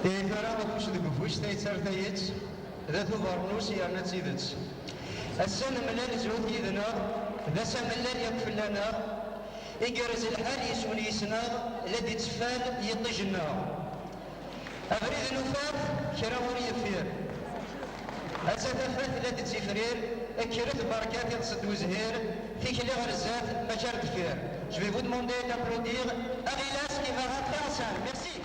ثرى غفوش ذي قفوش تيسار تيت ذات برنوس يرنا تيدت السن ملان زود يذنا ذا سملان يقفل لنا إجرز الحال يسون يسنا الذي تفال يطجنا أغريد نفاق كراوري يفير أتفافات التي تسفرير أكرت بركات يتصد وزهير في كل غرزات ما شارت فير Je vais vous demander d'applaudir Arilas qui va rentrer en salle. Merci.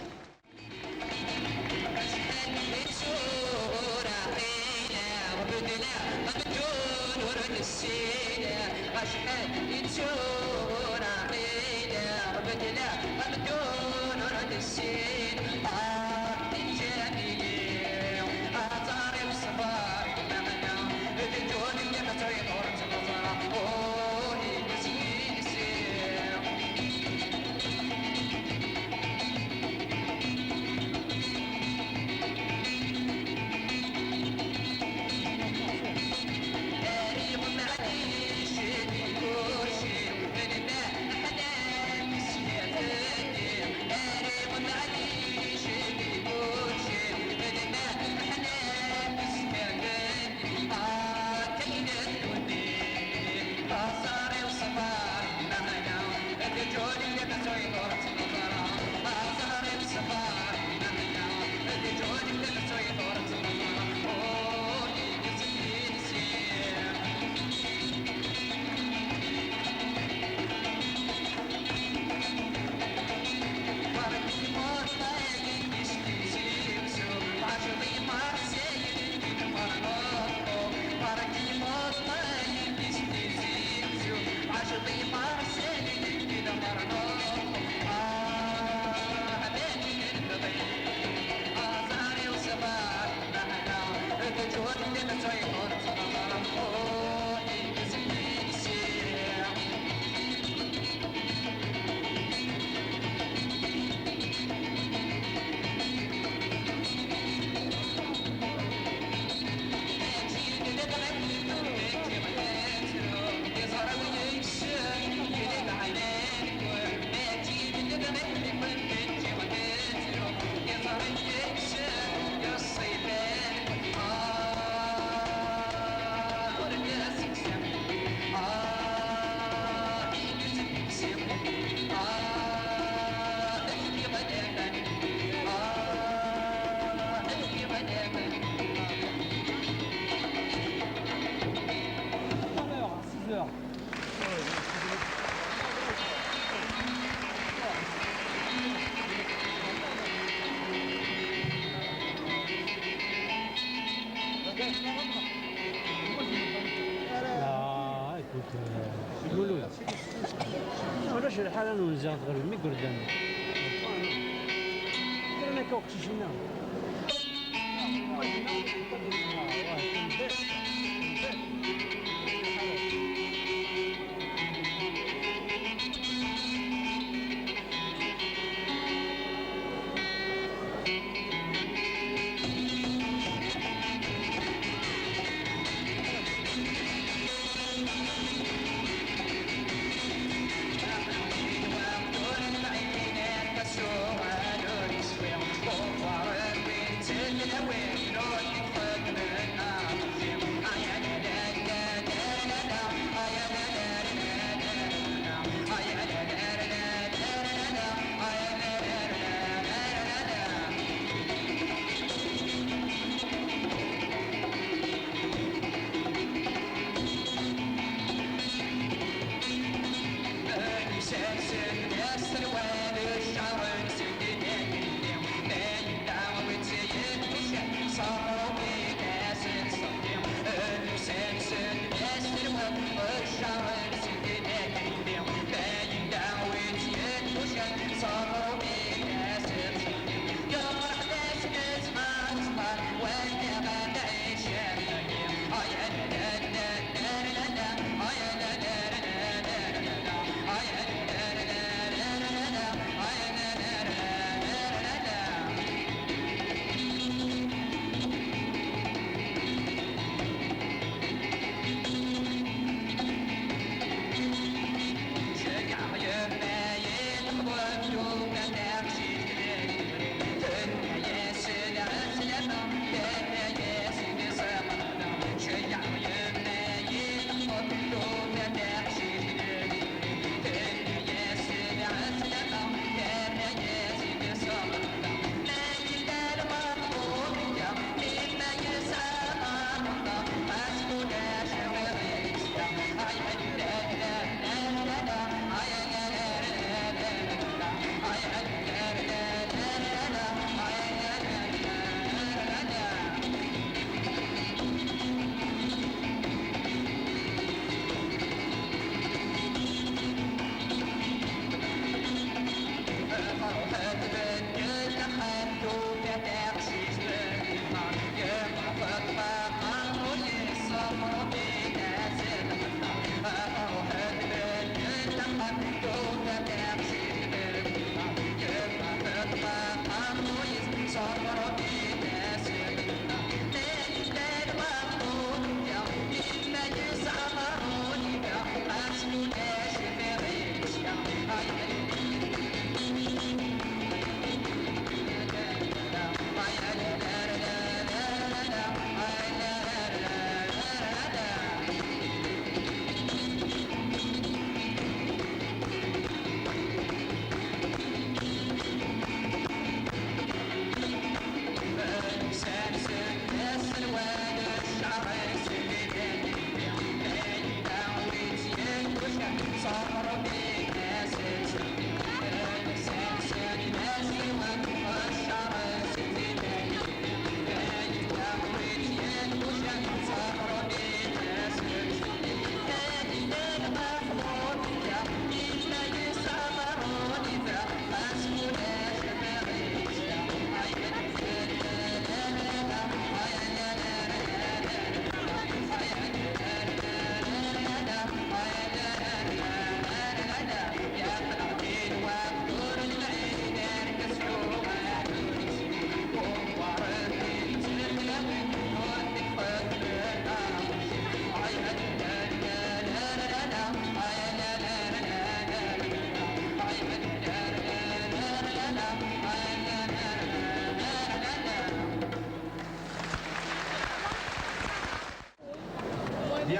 يقولوا لا علاش الحاله نوزع غير مي قردان انا كوقت شينا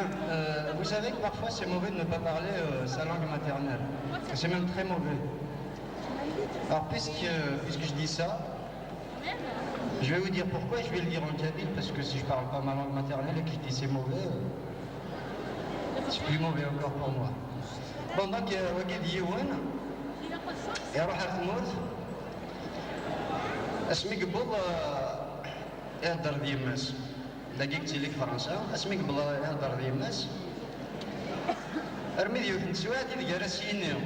Bien, vous savez que parfois c'est mauvais de ne pas parler sa langue maternelle. C'est même très mauvais. Alors puisque je dis ça, je vais vous dire pourquoi et je vais le dire en kabyle, parce que si je parle pas ma langue maternelle et que je dis c'est mauvais, c'est plus mauvais encore pour moi. Bon, donc, وكيد يوان يروح تموت اسمي قبل يهضر ديماس لاقي قلتي لك فرنسا اسمي قبل يهضر ديماس ارمي ديوث نسوات إذا جالس ينيو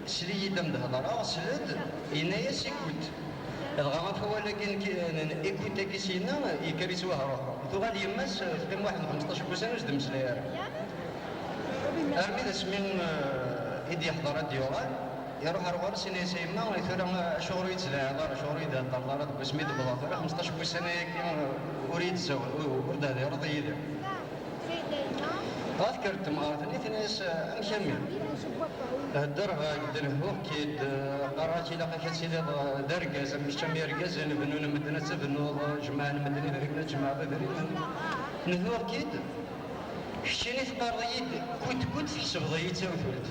سلي دم دهضرا سلد ينايا سيكوت الغرام فهو لكن إيكوتا كيسينا يكري سواها روحو ثغال يماس تقيم واحد 15 سنة وجد مسلايا ارمي ذا سمين إيدي يحضر ديوغال يروح أرغار سنة سيما ويثرى شغل يتسلاع دار شغل يدها طلارات بسمي دبلا ثرى 15 سنة أريد الزوج ورد هذا رضي يدي أذكرت مرة ثنيس مشمل الدرها قدر هو كيد قراتي لقى كتسيد درجة مش تمي رجز بنون مدينة بنو جماعة مدينة درينا جماعة بدري نهو كيد شتيني في قريد كنت حسب ضيت وثلث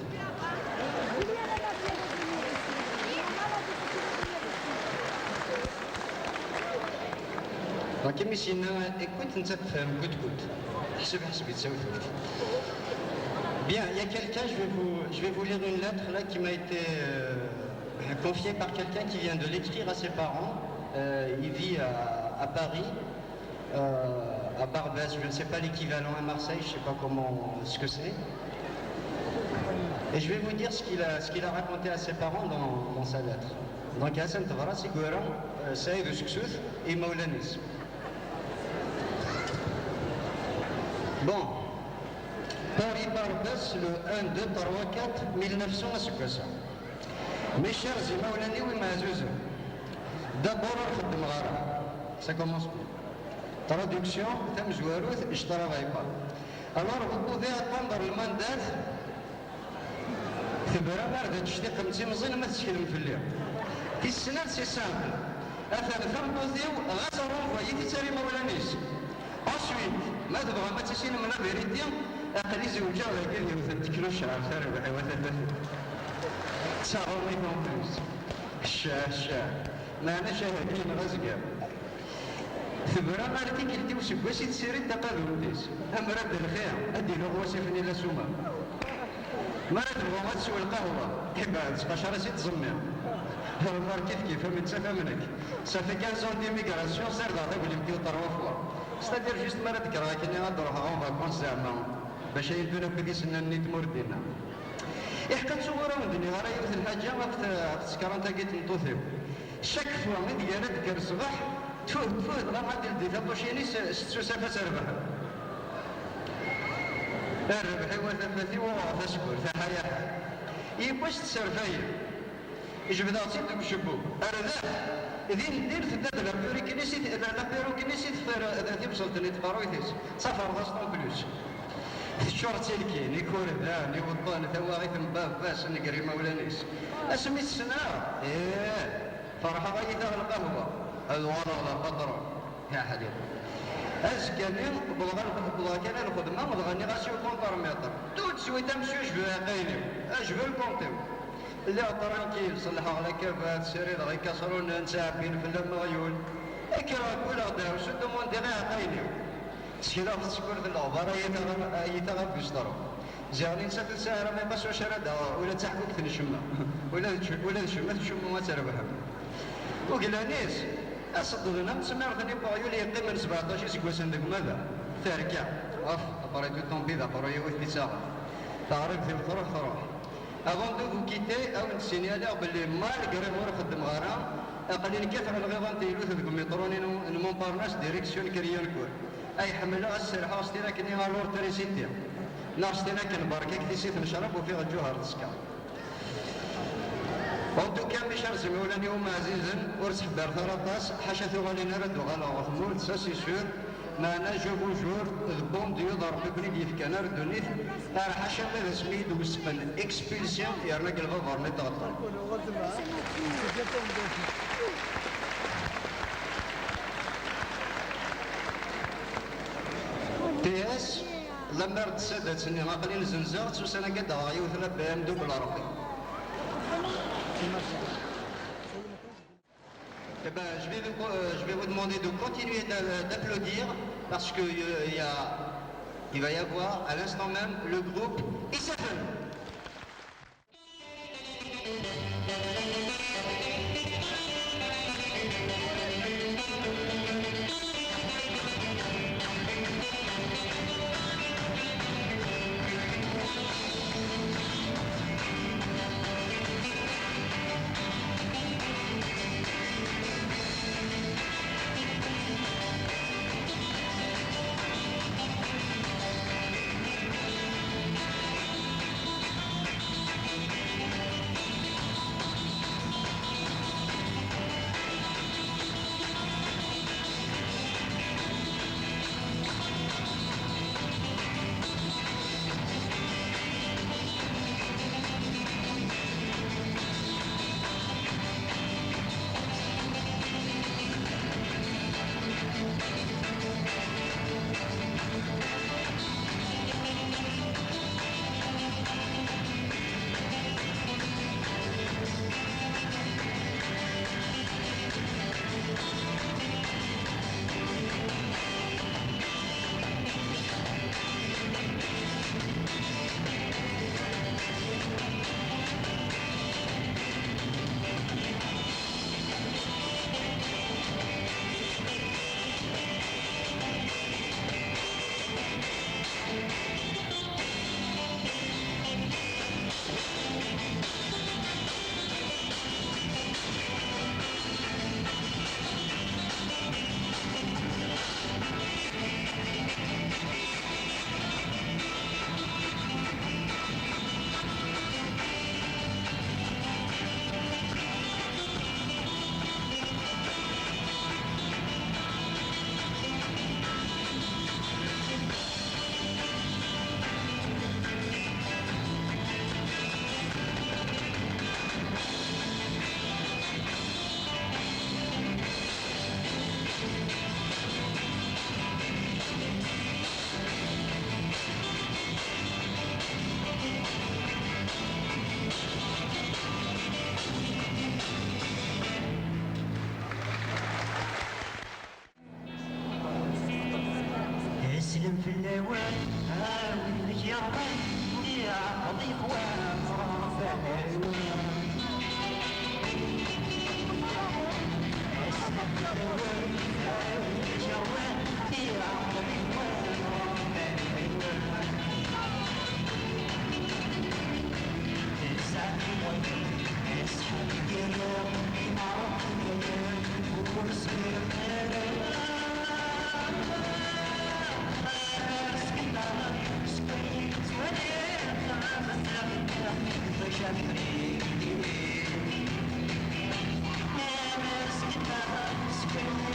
لكن مشينا كنت انت تفهم كنت حسب يتساوي ثلث. Bien, il y a quelqu'un, je vais vous lire une lettre là qui m'a été confiée par quelqu'un qui vient de l'écrire à ses parents. Il vit à Paris, à Barbès, je ne sais pas l'équivalent à Marseille, je ne sais pas ce que c'est. Et je vais vous dire ce qu'il a raconté à ses parents dans sa lettre. Donc Hassan Tavara, c'est Gouran, Saïd Souksouth et Maulanis. Bon. Paris Barbès, le 1, 2, 3, 4, 1960. Mes chers Maoulani ou Mazouz, d'abord, ça commence. Traduction, Tam Zouarouth, je ne travaille pas. Alors, vous pouvez attendre le mandat. تبرا باردة تشتي خمسين مزين ما تشكلم في الليل. في السنة سي سامبل. أثر ثمبوذيو غازرون فايتي تاري مولانيس. Ensuite, ما تبغى ما تسين من الفيريديا أقلي زوجة ولا كيف يوثل تكلو الشعر ثاري بحيوات الثلاثة. ساعة ما يكون فلوس. الشاه ما أنا شاهدين غزقا. ثبرا مالتي كلتي وسكواسي تسيري تقابل وديس. أما رد الخير أدي له وصفني لسوما. ما تبغى ما تسوي القهوة بعد 17 سنة تزمر هو كيف من تسافى منك صافي 15 ans ديميغراسيون صار ضاغي بلي بديو طروا فوا ستادير جيست ما تكره كني غنروح اون فاكونس زعما باش يدونا بدي سنة نيت موردينا يحكى تصورة من الدنيا راه يوث الحاجة ما في سكران تاكيت نطوثيو شاك فوا من ديالها ديك الصباح تفوت غا غادي لدي تابوشيني ستو سافا سربح الربحي وثلاثي وثسكر ثحياة يباش تسرفايا يجبد عطيت لك شبو أرداف ذين دير ثداد لابيرو كنيسي ذاتي بسلطني تقارويتيس سافر غاصتون بلوس الشورت سلكين يكون ذا يوطان ثواغي ثمباب باس نقري مولانيس اسمي السنة فرحة غايثة القهوة الوضع لا قدر يا حديث أزكاني بلغة كان الخدمة مضغني غاسي كونترميتر توت سوي تمشي جبه قايلي أجبه الكونتيو اللي ترانكيل صلحوا على كافات سرير غي كسرون نسابين في المغيول اكرا كولا داو سدو مون ديغا قايلي سكيلا في السكور ديال العبارة يتغاب بيشترو زعلين سافل ساهرة ما يباسو شرد ولا تحكوك تنشمة ولا تشمة تشمة ما تربحها وقلانيس أصدقنا مسمى رثني بايو لي يقيم من 17 سكواس عندك ماذا؟ تركع أباريتو طومبيد أباريو في ساعة تعرف في الفرح فرح avant de vous quitter أو نسينيالي باللي مالغري مور خدم غارام أقلين كثر الغيظان تيلوث ذوك ميطروني نمونبارناس ديريكسيون كريون كور أي حملوا السرحة وستينا كني غالور تريسيتيا نارستينا كنباركيك تيسيت نشرب وفي الجوهر تسكا وانتو كان بشار زمولاني هما عزيزا ورسح دار ثلاثاس حاشا ثوالينا ردو غالا وثمول ساسي سور معنا جو بوجور البوم ديو ضرب بني يفكانا ردونيث تاع حاشا ما اسمي دو سبن اكسبيلسيون يرنا قلبا فارمي تغطى تي اس لما رد سادتني غاقلين زنزاغ تسوسنا قد غايوثنا بام دوبل ربي. Eh ben, je vais vous demander de continuer d'applaudir parce qu'il va y avoir à l'instant même le groupe Isafen. اسلم في اللوان هاوي لك يا ربي يا قضي قوام رافع العنوان اسلم في اللوان هاوي لك يا ربي يا قضي قوام رافع العنوان تسعد الوطن اسحب القلب معرف الكلام ومسمير Screaming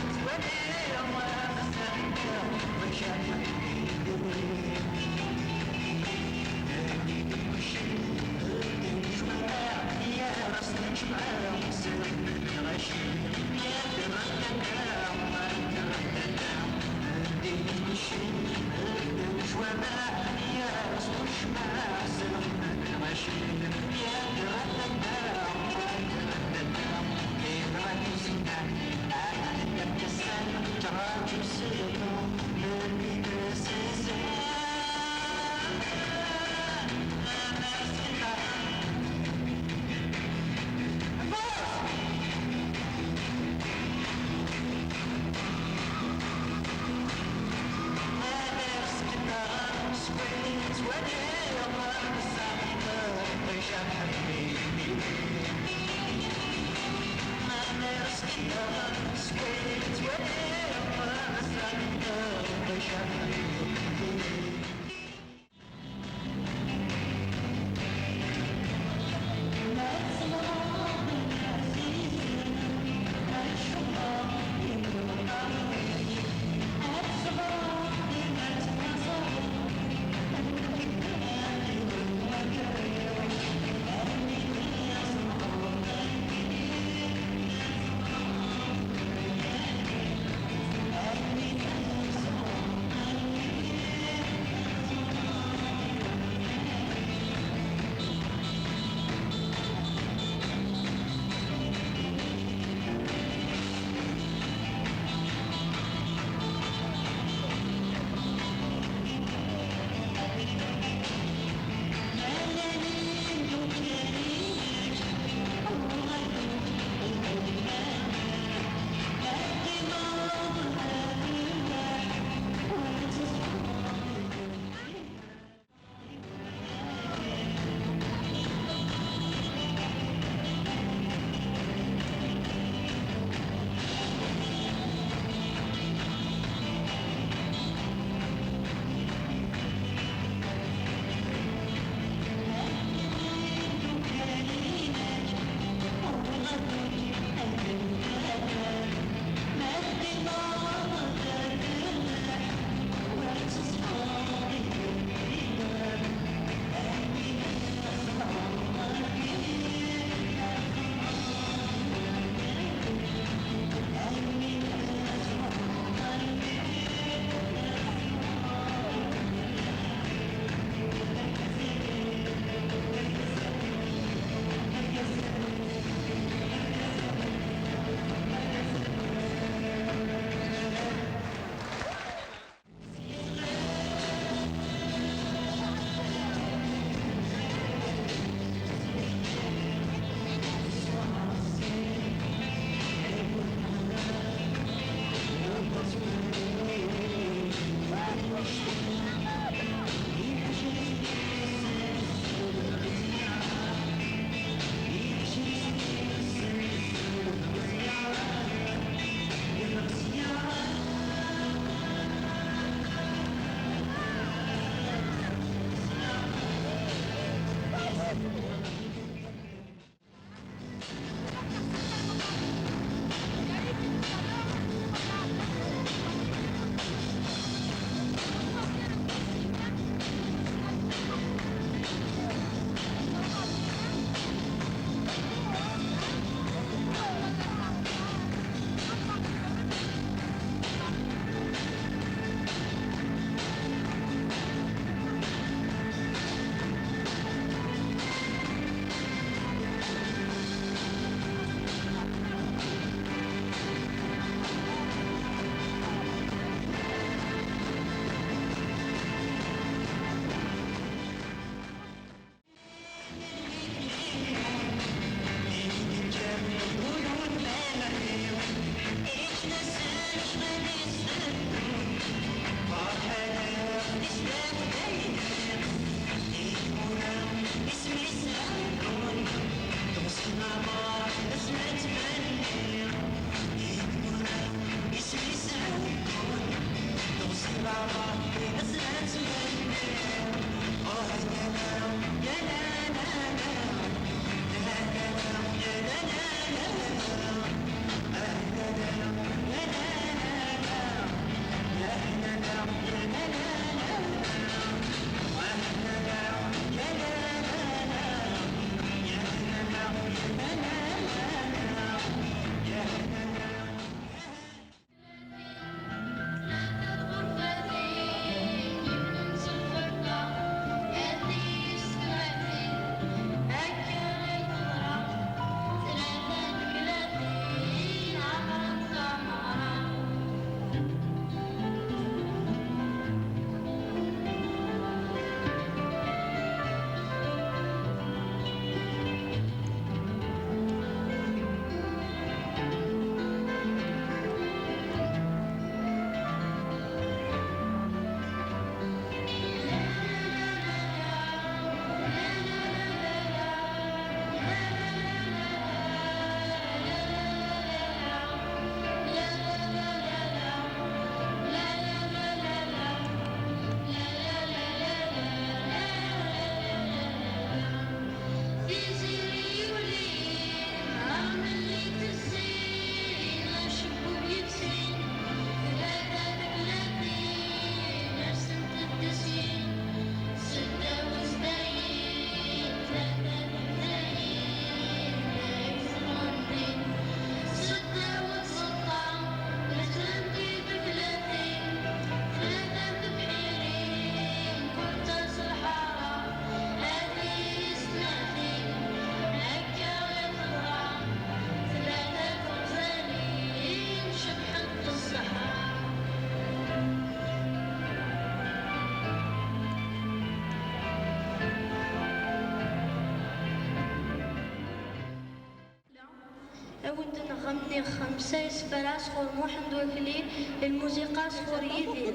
أود نغني خمسة يسفراس خور محمد وكلي الموسيقى خور يدين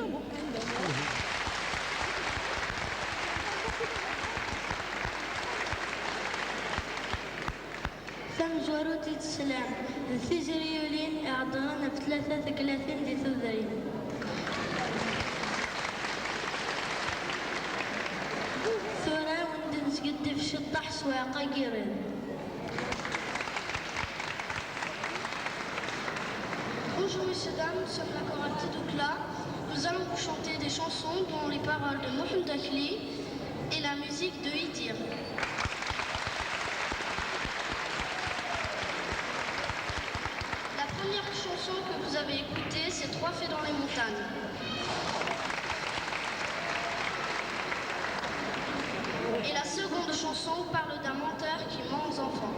ثم زوروتي السلام الثيزريولين اعضانا بثلاثة ثلاثين دي ثوذرين ثورة وندنس قد في شطح سواقا قيرين. Bonjour messieurs, dames, nous sommes la chorale Tidoukla. Nous allons vous chanter des chansons dont les paroles de Mohamed Akli et la musique de Idir. La première chanson que vous avez écoutée, c'est Trois fées dans les montagnes. Et la seconde chanson parle d'un menteur qui ment aux enfants.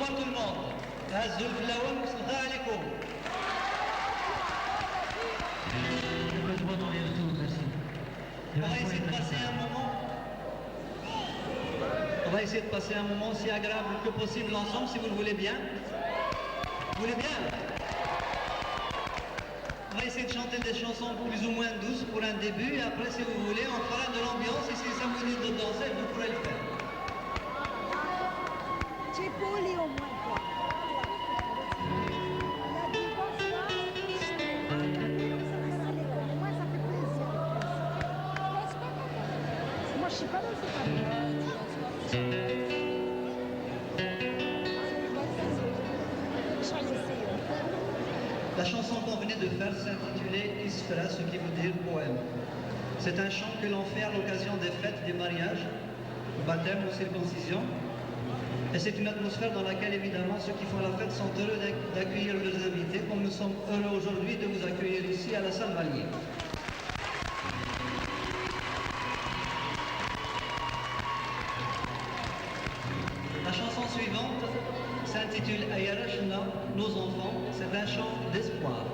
Bonsoir tout le monde. Azul Flaoum, salam alaikum. On va essayer de passer un moment. On va essayer de passer un moment aussi agréable que possible ensemble, si vous le voulez bien. Vous voulez bien? On va essayer de chanter des chansons plus ou moins douces pour un début, et après, si vous voulez, on fera de l'ambiance, et si ça vous dit de danser, vous pourrez le faire. Tu es poli au moins, quoi. On a dit bonsoir. Moi, ça fait plaisir. Moi, je suis pas dans cette La chanson qu'on venait de faire s'intitulait Isfra, ce qui veut dire poème. C'est un chant que l'on fait à l'occasion des fêtes, des mariages, baptême ou circoncision. Et c'est une atmosphère dans laquelle, évidemment, ceux qui font la fête sont heureux d'accueillir leurs invités, comme nous sommes heureux aujourd'hui de vous accueillir ici à la salle Valier. La chanson suivante s'intitule Ayarashna, nos enfants. C'est un chant d'espoir.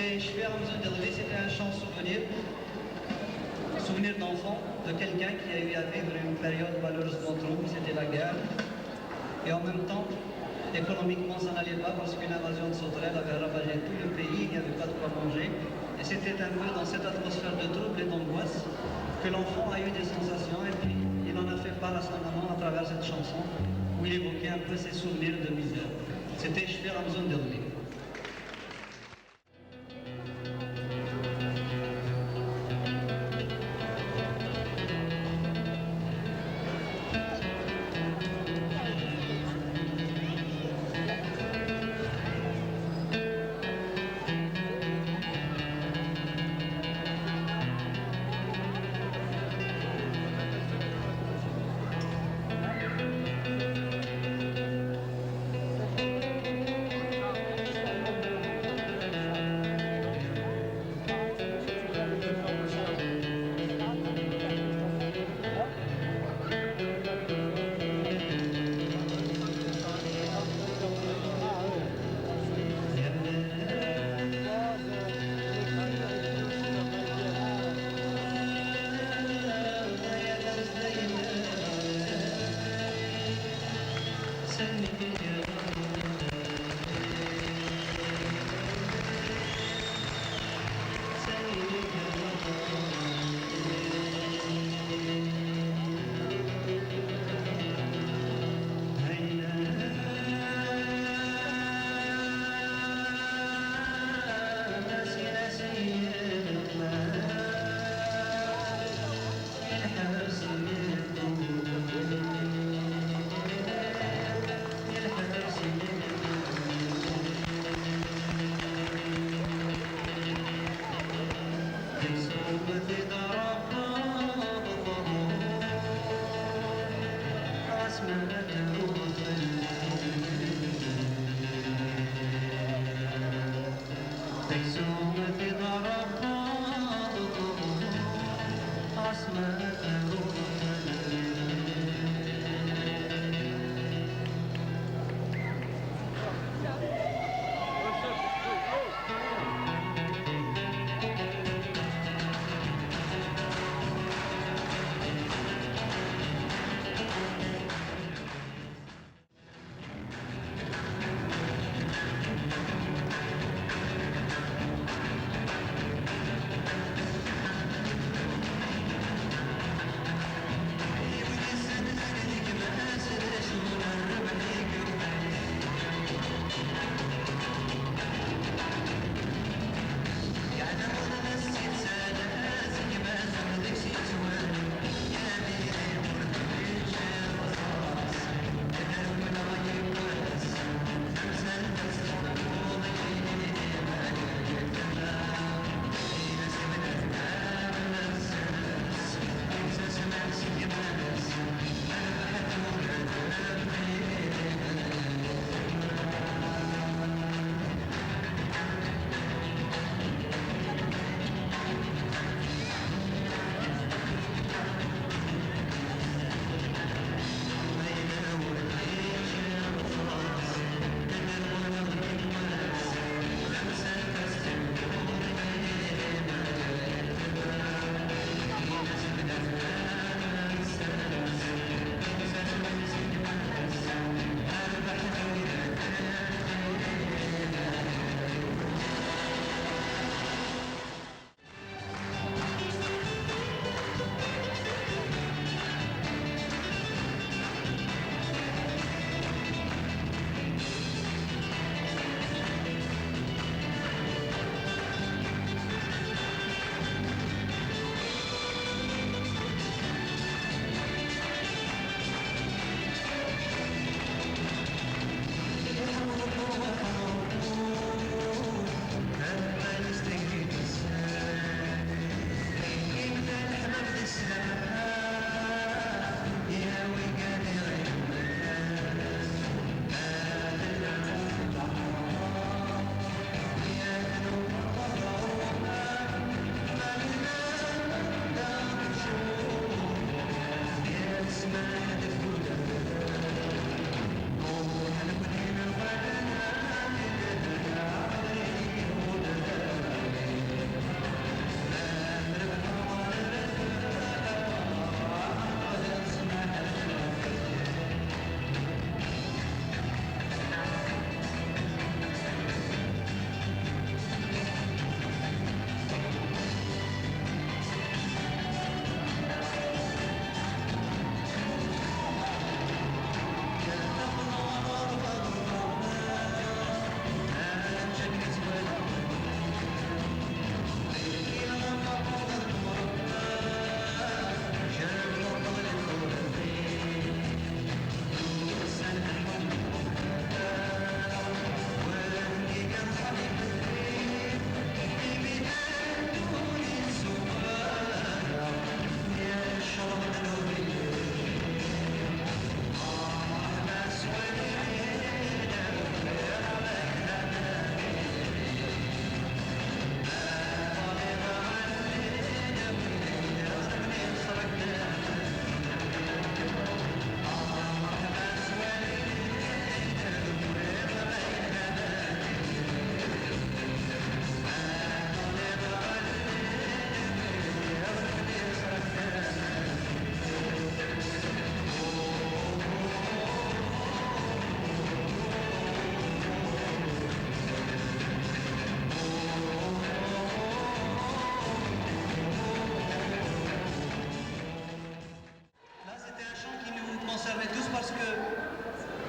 C'était Shfer Hamzoun Derli, c'était un chant souvenir d'enfant, de quelqu'un qui a eu à vivre une période malheureusement trouble, c'était la guerre. Et en même temps, économiquement, ça n'allait pas parce qu'une invasion de sauterelles avait ravagé tout le pays, il n'y avait pas de quoi manger. Et c'était un peu dans cette atmosphère de trouble et d'angoisse que l'enfant a eu des sensations et puis il en a fait part à sa maman à travers cette chanson où il évoquait un peu ses souvenirs de misère. C'était Shfer Hamzoun Derli.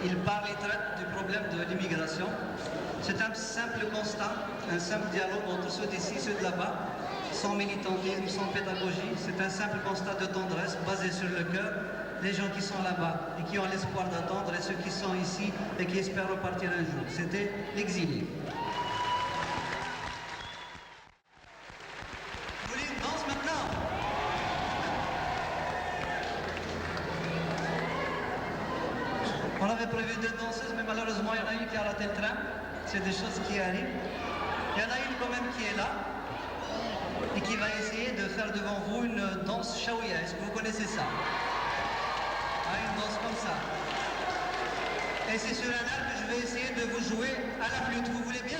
il parle et traite du problème de l'immigration. C'est un simple constat, un simple dialogue entre ceux d'ici et ceux de là-bas, sans militantisme, sans pédagogie. C'est un simple constat de tendresse basé sur le cœur. Les gens qui sont là-bas et qui ont l'espoir d'attendre et ceux qui sont ici et qui espèrent repartir un jour. C'était l'exilé. Vous voulez une danse maintenant? On avait prévu 2 danseuses, mais malheureusement, il y en a une qui a raté le train. C'est des choses qui arrivent. Il y en a une quand même qui est là et qui va essayer de faire devant vous une danse shaouia. Est-ce que vous connaissez ça? Une danse comme ça. Et c'est sur un air que je vais essayer de vous jouer à la flûte. Vous voulez bien?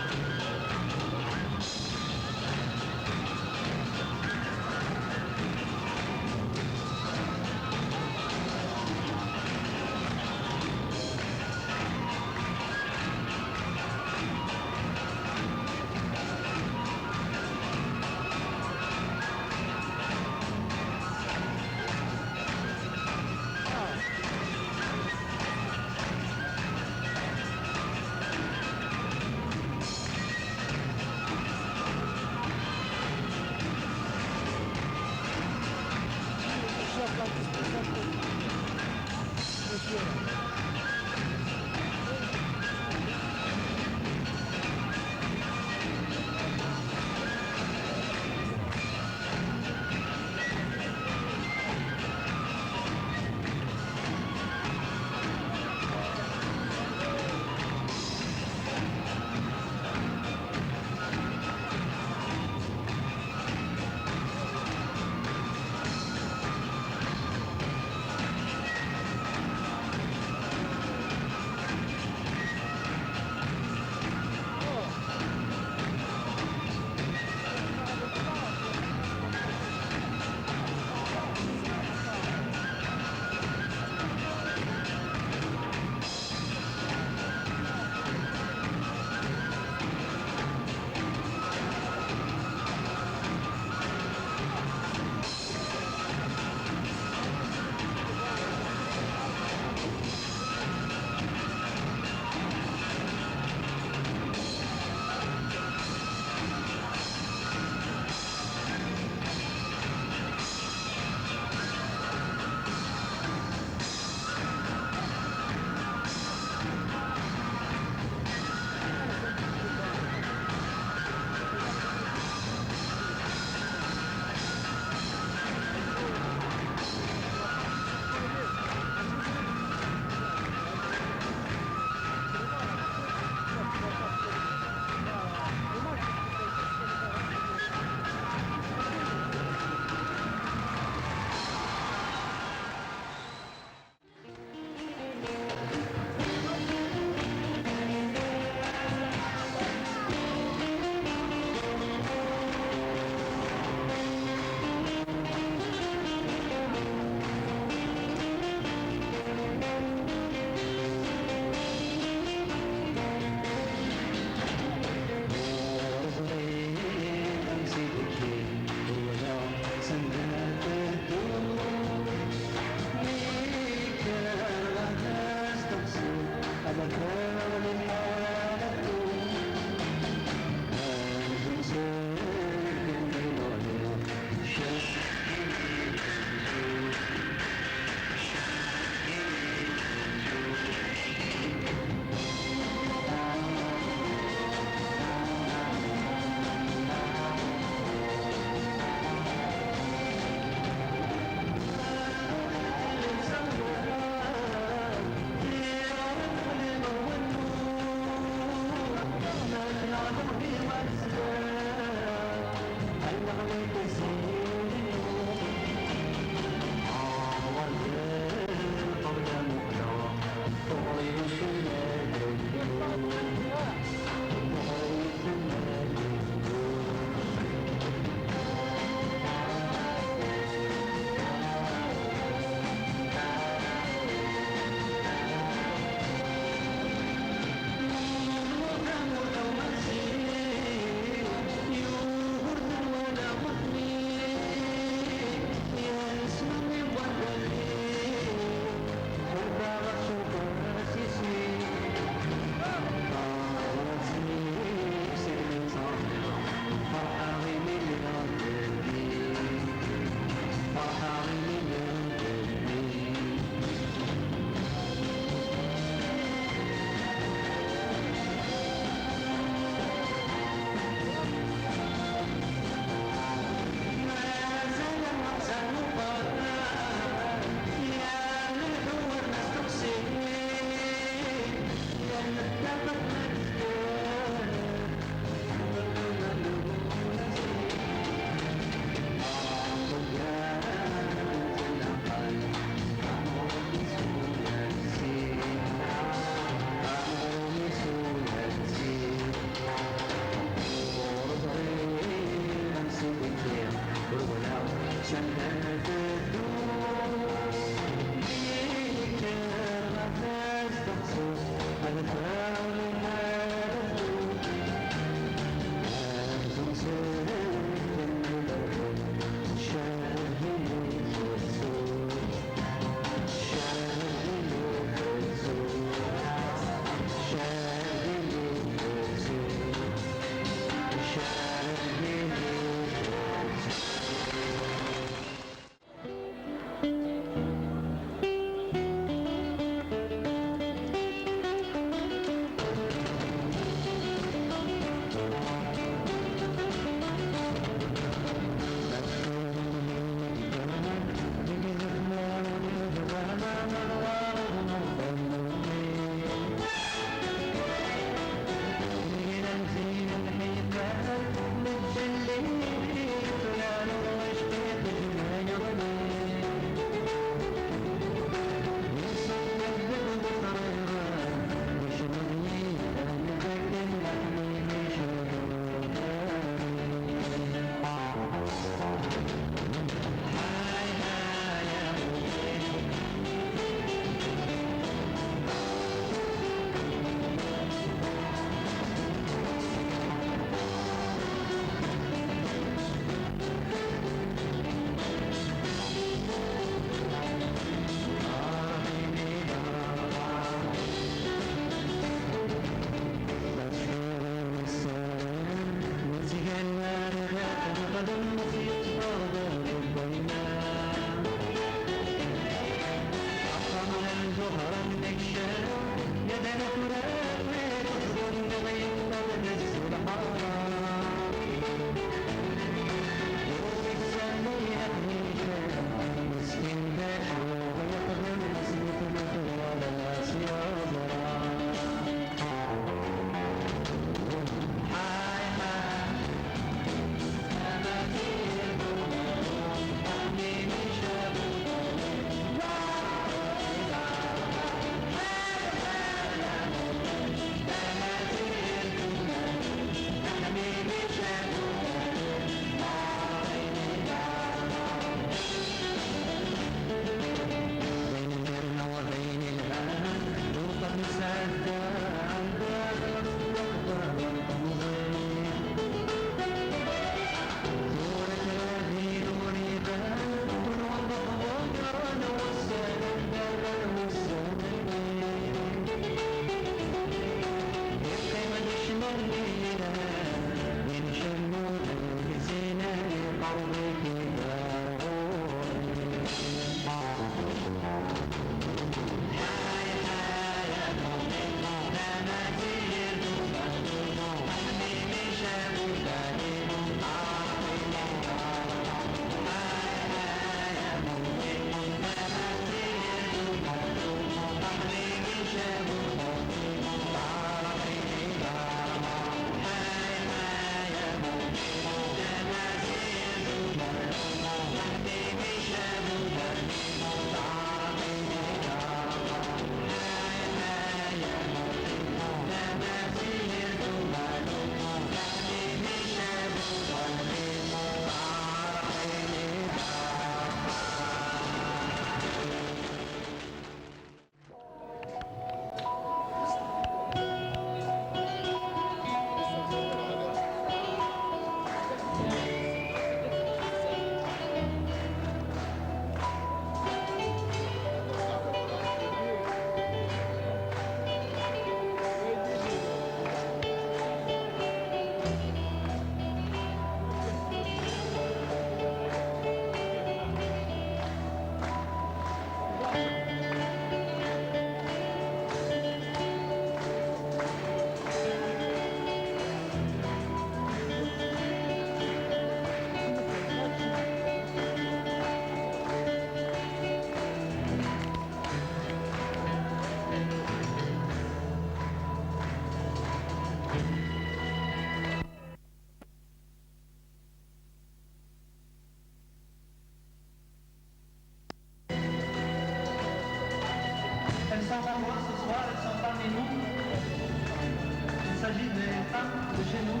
de chez nous,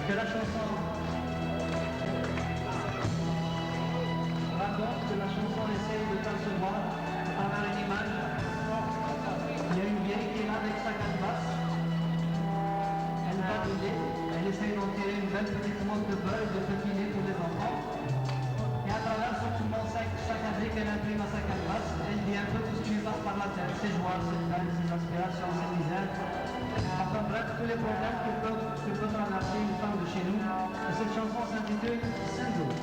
que la chanson raconte, que la chanson essaye de percevoir à travers une image. Il y a une vieille qui est là avec sa calebasse. Elle va bouger, elle essaye d'en tirer une belle petite montre de beurre et de pépiner pour les enfants. Et à travers ce mouvement saccadé qu'elle imprime à sa calebasse, elle dit un peu tout ce qui lui passe par la tête, ses joies, ses peines, ses aspirations, ses misères. Enfin bref, tous les problèmes que peut traverser une femme de chez nous. Et cette chanson s'intitule Single.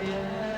Yeah.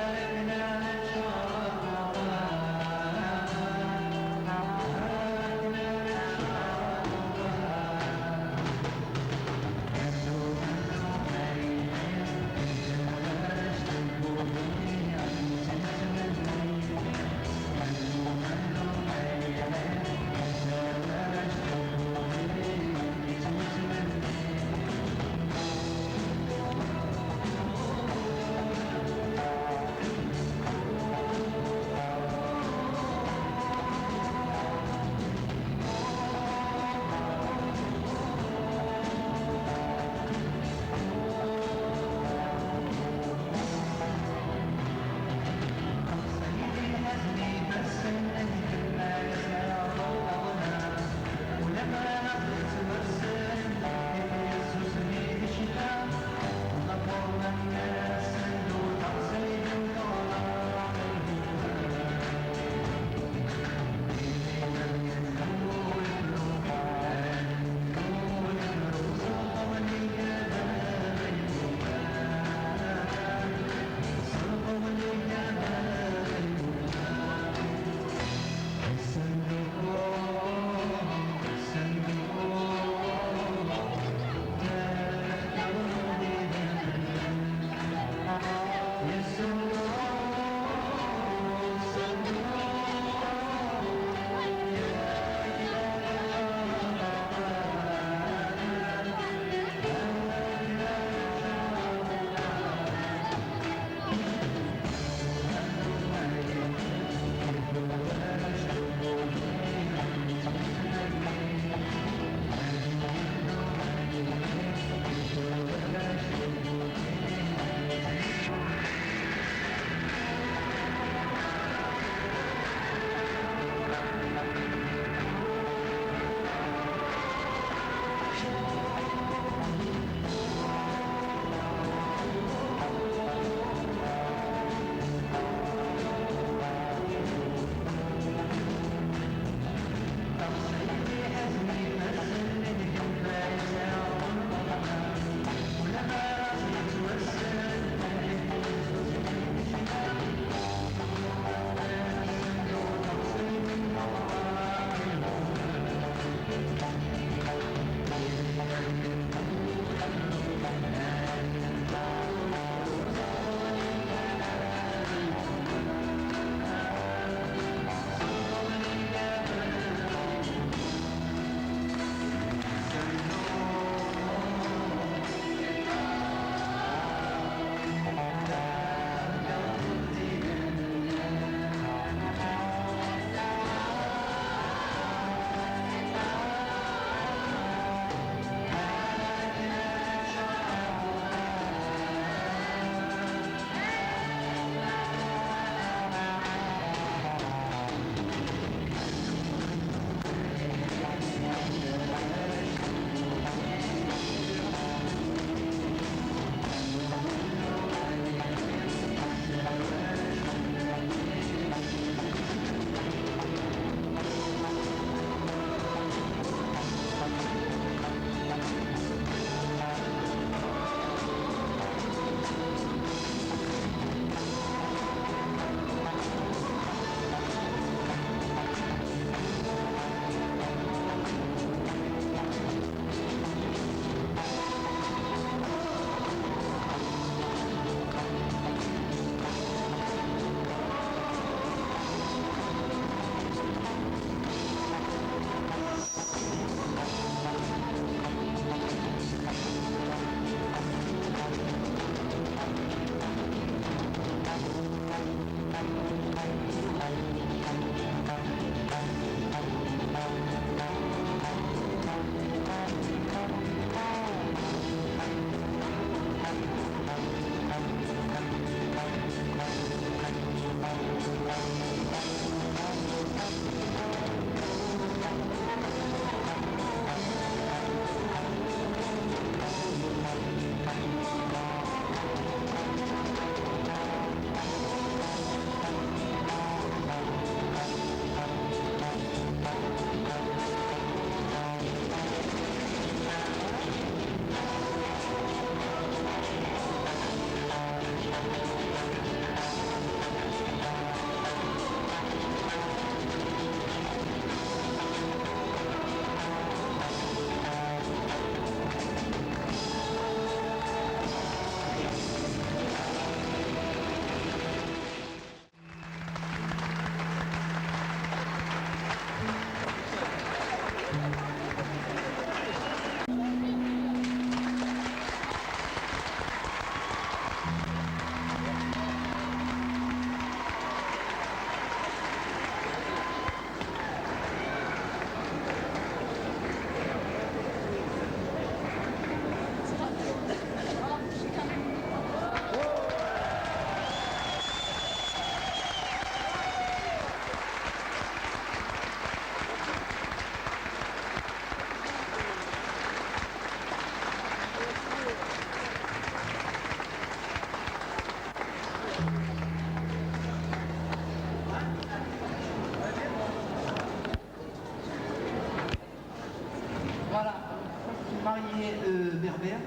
mariée berbère,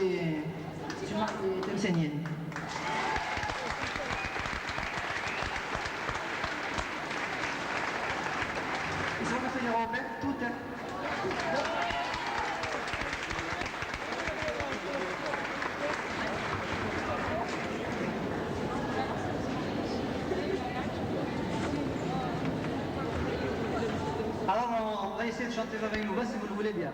et ça c'est une mariée temsenienne. Et ça va finir en fait tout est. Alors on va essayer de chanter avec nous, si vous le voulez bien.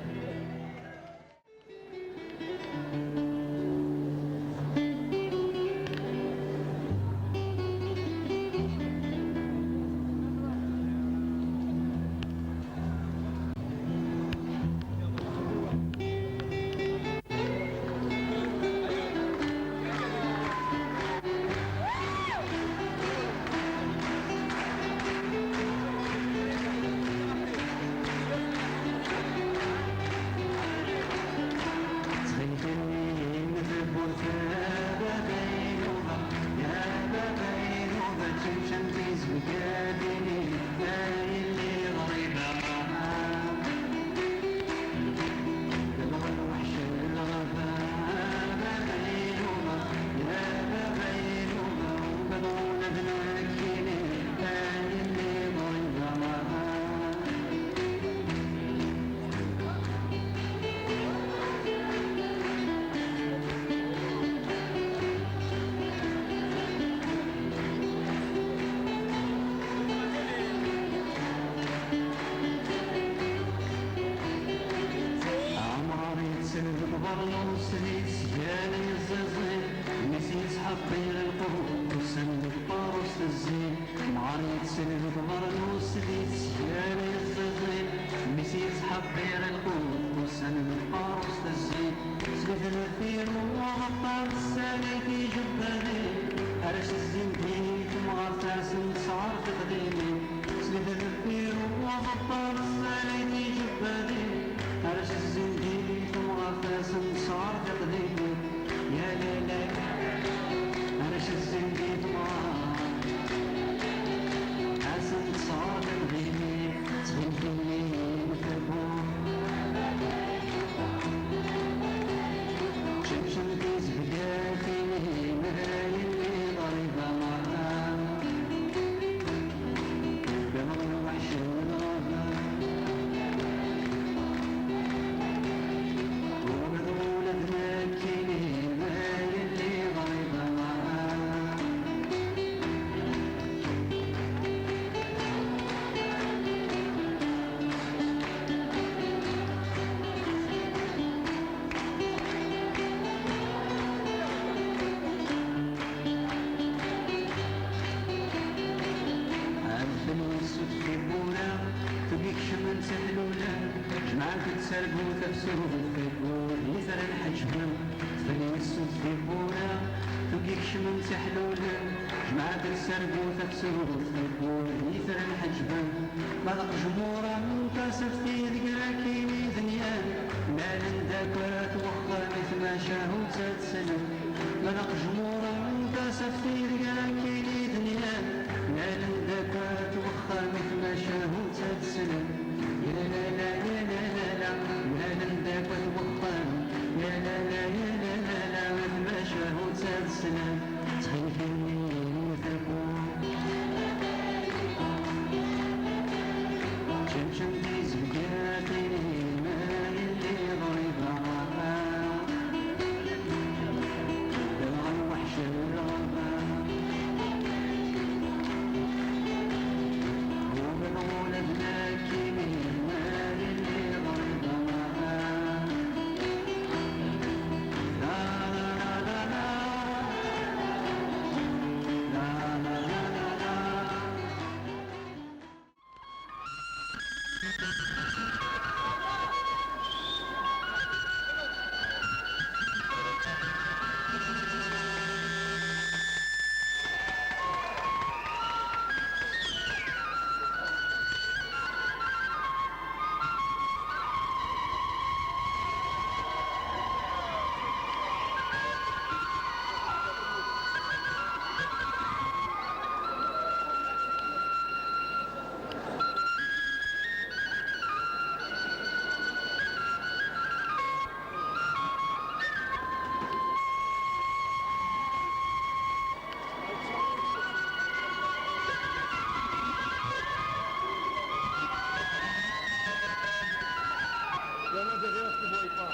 Il y en a derrière qui ne voient pas.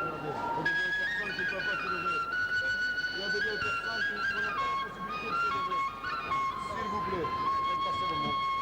Regardez, il y a des vieilles personnes qui ne peuvent pas se lever. Il y a des vieilles personnes qui n'ont pas la possibilité de se lever. S'il vous plaît, faites passer le monde.